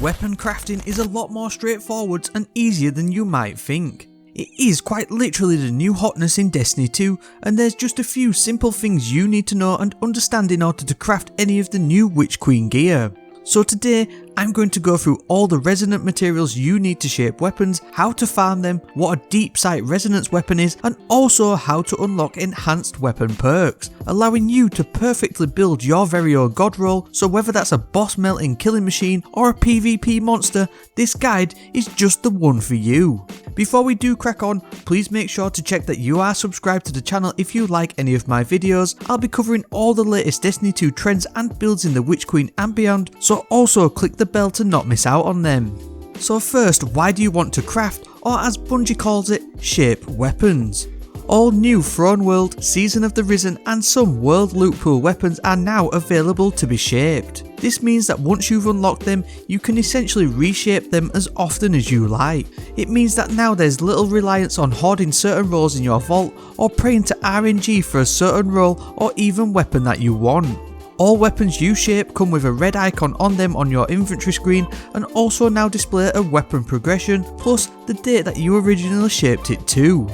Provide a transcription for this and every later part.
Weapon crafting is a lot more straightforward and easier than you might think. It is quite literally the new hotness in Destiny 2, and there's just a few simple things you need to know and understand in order to craft any of the new Witch Queen gear. So today, I'm going to go through all the resonant materials you need to shape weapons, how to farm them, what a Deepsight resonance weapon is, and also how to unlock enhanced weapon perks, allowing you to perfectly build your very own god roll. So whether that's a boss melting killing machine or a PvP monster, this guide is just the one for you. Before we do crack on, please make sure to check that you are subscribed to the channel if you like any of my videos. I'll be covering all the latest Destiny 2 trends and builds in the Witch Queen and beyond, so also click the bell to not miss out on them. So first, why do you want to craft, or as Bungie calls it, shape weapons? All new Throne World, Season of the Risen and some World Loot Pool weapons are now available to be shaped. This means that once you've unlocked them, you can essentially reshape them as often as you like. It means that now there's little reliance on hoarding certain rolls in your vault or praying to RNG for a certain roll or even weapon that you want. All weapons you shape come with a red icon on them on your inventory screen and also now display a weapon progression plus the date that you originally shaped it to.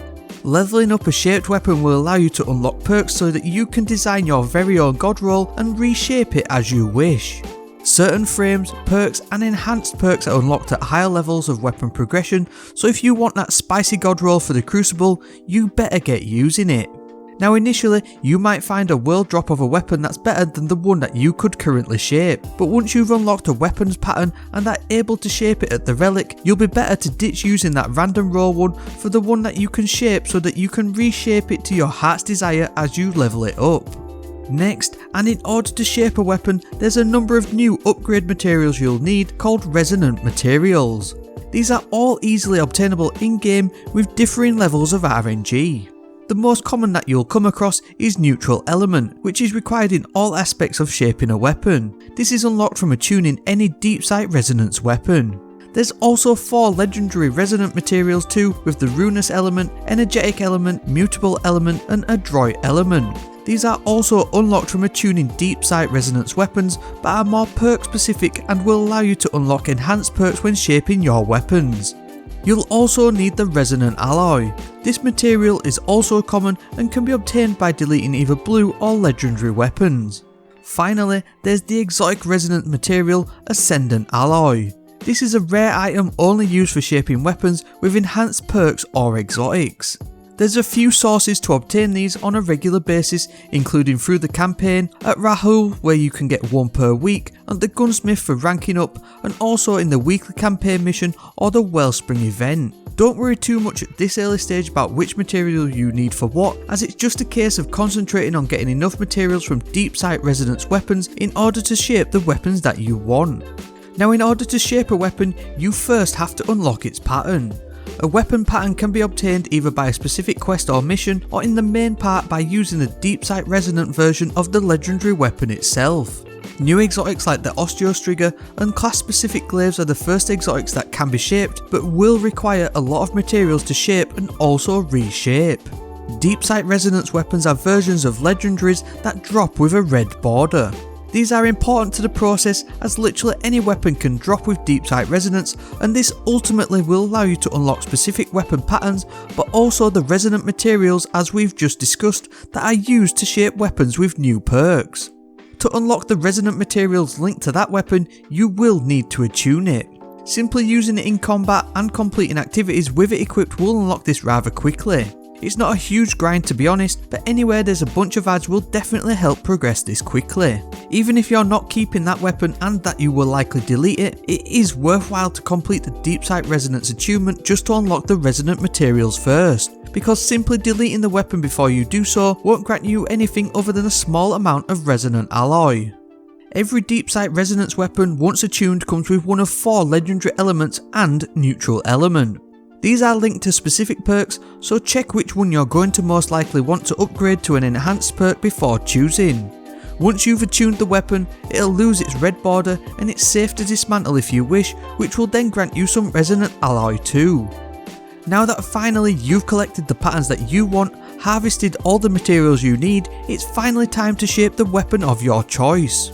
Leveling up a shaped weapon will allow you to unlock perks so that you can design your very own god roll and reshape it as you wish. Certain frames, perks and enhanced perks are unlocked at higher levels of weapon progression, so if you want that spicy god roll for the Crucible, you better get using it. Now initially, you might find a world drop of a weapon that's better than the one that you could currently shape, but once you've unlocked a weapons pattern and are able to shape it at the relic, you'll be better to ditch using that random roll one for the one that you can shape so that you can reshape it to your heart's desire as you level it up. Next, and in order to shape a weapon, there's a number of new upgrade materials you'll need called Resonant Materials. These are all easily obtainable in-game with differing levels of RNG. The most common that you'll come across is Neutral Element, which is required in all aspects of shaping a weapon. This is unlocked from attuning any Deepsight resonance weapon. There's also 4 legendary resonant materials too, with the Resonace element, Energetic element, Mutable element and Adroit element. These are also unlocked from attuning Deepsight resonance weapons, but are more perk specific and will allow you to unlock enhanced perks when shaping your weapons. You'll also need the Resonant Alloy. This material is also common and can be obtained by deleting either blue or legendary weapons. Finally, there's the exotic resonant material Ascendant Alloy. This is a rare item only used for shaping weapons with enhanced perks or exotics. There's a few sources to obtain these on a regular basis, including through the campaign, at Rahul where you can get 1 per week, and the Gunsmith for ranking up, and also in the weekly campaign mission or the Wellspring event. Don't worry too much at this early stage about which material you need for what, as it's just a case of concentrating on getting enough materials from Deepsight resonance weapons in order to shape the weapons that you want. Now in order to shape a weapon, you first have to unlock its pattern. A weapon pattern can be obtained either by a specific quest or mission, or in the main part by using the Deepsight resonant version of the legendary weapon itself. New exotics like the Osteostrigger and class specific glaives are the first exotics that can be shaped, but will require a lot of materials to shape and also reshape. Deepsight resonance weapons are versions of legendaries that drop with a red border. These are important to the process as literally any weapon can drop with Deepsight resonance, and this ultimately will allow you to unlock specific weapon patterns, but also the resonant materials as we've just discussed that are used to shape weapons with new perks. To unlock the resonant materials linked to that weapon, you will need to attune it. Simply using it in combat and completing activities with it equipped will unlock this rather quickly. It's not a huge grind to be honest, but anywhere there's a bunch of ads will definitely help progress this quickly. Even if you're not keeping that weapon and that you will likely delete it, it is worthwhile to complete the Deepsight resonance attunement just to unlock the resonant materials first, because simply deleting the weapon before you do so won't grant you anything other than a small amount of resonant alloy. Every Deepsight resonance weapon once attuned comes with one of 4 legendary elements and Neutral element. These are linked to specific perks, so check which one you're going to most likely want to upgrade to an enhanced perk before choosing. Once you've attuned the weapon, it'll lose its red border and it's safe to dismantle if you wish, which will then grant you some Resonant Alloy too. Now that finally you've collected the patterns that you want, harvested all the materials you need, it's finally time to shape the weapon of your choice.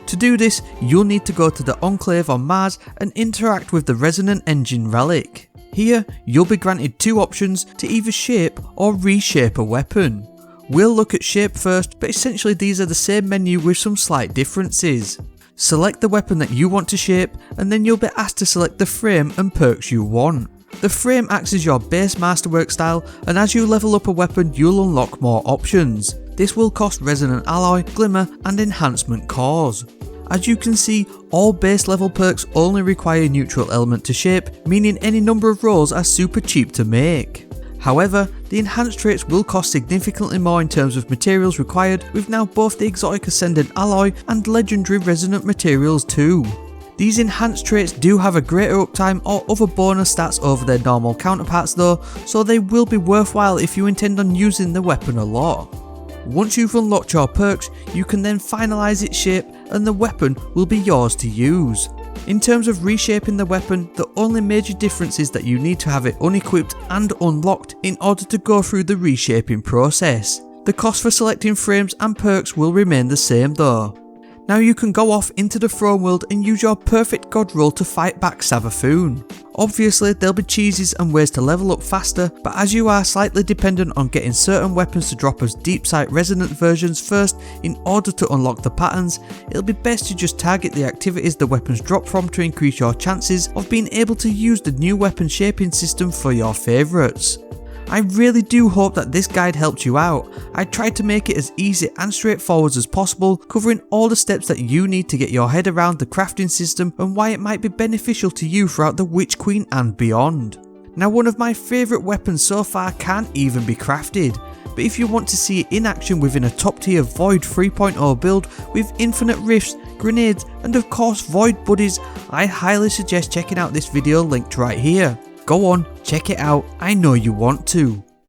To do this, you'll need to go to the Enclave on Mars and interact with the Resonant Machine Relic. Here, you'll be granted two options to either shape or reshape a weapon. We'll look at shape first, but essentially these are the same menu with some slight differences. Select the weapon that you want to shape, and then you'll be asked to select the frame and perks you want. The frame acts as your base masterwork style, and as you level up a weapon you'll unlock more options. This will cost Resonant Alloy, Glimmer and Enhancement cores. As you can see, all base level perks only require neutral element to shape, meaning any number of rolls are super cheap to make. However, the enhanced traits will cost significantly more in terms of materials required, with now both the exotic Ascendant Alloy and legendary Resonant Materials too. These enhanced traits do have a greater uptime or other bonus stats over their normal counterparts though, so they will be worthwhile if you intend on using the weapon a lot. Once you've unlocked your perks, you can then finalise its shape and the weapon will be yours to use. In terms of reshaping the weapon, the only major difference is that you need to have it unequipped and unlocked in order to go through the reshaping process. The cost for selecting frames and perks will remain the same though. Now you can go off into the throne world and use your perfect god roll to fight back Savathun. Obviously there'll be cheeses and ways to level up faster, but as you are slightly dependent on getting certain weapons to drop as Deepsight resonant versions first in order to unlock the patterns, it'll be best to just target the activities the weapons drop from to increase your chances of being able to use the new weapon shaping system for your favourites. I really do hope that this guide helped you out. I tried to make it as easy and straightforward as possible, covering all the steps that you need to get your head around the crafting system and why it might be beneficial to you throughout the Witch Queen and beyond. Now one of my favourite weapons so far can't even be crafted, but if you want to see it in action within a top tier Void 3.0 build with infinite rifts, grenades and of course Void buddies, I highly suggest checking out this video linked right here. Go on, check it out, I know you want to.